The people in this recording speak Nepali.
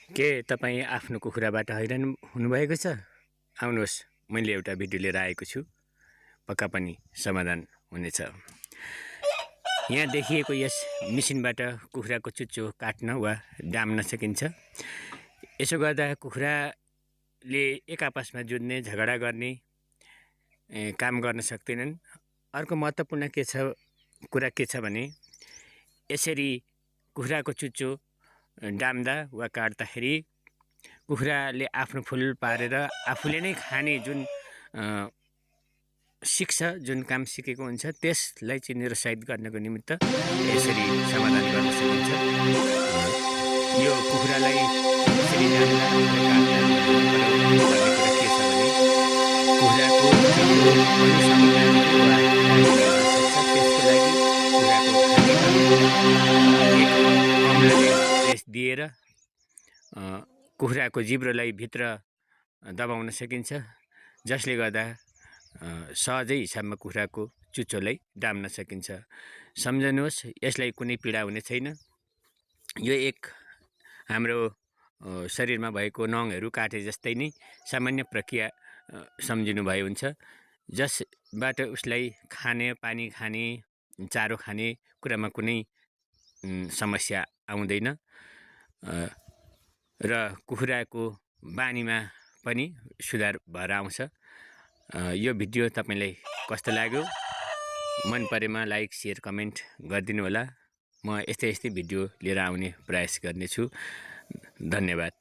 के तपाईँ आफ्नो कुखुराबाट हैरान हुनुभएको छ? आउनुहोस्, मैले एउटा भिडियो लिएर आएको छु। पक्का पनि समाधान हुनेछ। यहाँ देखिएको यस मिसिनबाट कुखुराको चुच्चो काट्न वा डाम्न सकिन्छ। यसो गर्दा कुखुराले एक आपसमा जुझ्ने, झगडा गर्ने काम गर्न सक्दैनन्। अर्को महत्त्वपूर्ण कुरा के छ भने यसरी कुखुराको चुच्चो डाम्दा वा काट्दाखेरि कुखुराले आफ्नो फुल पारेर आफूले नै खाने जुन सिक्छ, जुन काम सिकेको हुन्छ, त्यसलाई चाहिँ निरुत्साहित गर्नको निमित्त यसरी समाधान गर्न सकिन्छ। यो कुखुरालाई यसरी डाम्दा के छ भने कुखुराको दिएर कुखुराको जिब्रोलाई भित्र दबाउन सकिन्छ, जसले गर्दा सहजै हिसाबमा कुखुराको चुच्चोलाई डाम्न सकिन्छ। सम्झनुहोस्, यसलाई कुनै पीडा हुने छैन। यो एक हाम्रो शरीरमा भएको नङहरू काटे जस्तै नै सामान्य प्रक्रिया सम्झिनु भए हुन्छ, जसबाट उसलाई खाने, पानी खाने, चारो खाने कुरामा कुनै समस्या आउँदैन र कुखुराको बानीमा पनि सुधार भएर आउँछ। यो भिडियो तपाईलाई कस्तो लाग्यो? मन परेमा लाइक, शेयर, कमेन्ट गरिदिनु होला। म यस्तै भिडियो लिएर आउने प्रयास गर्नेछु। धन्यवाद।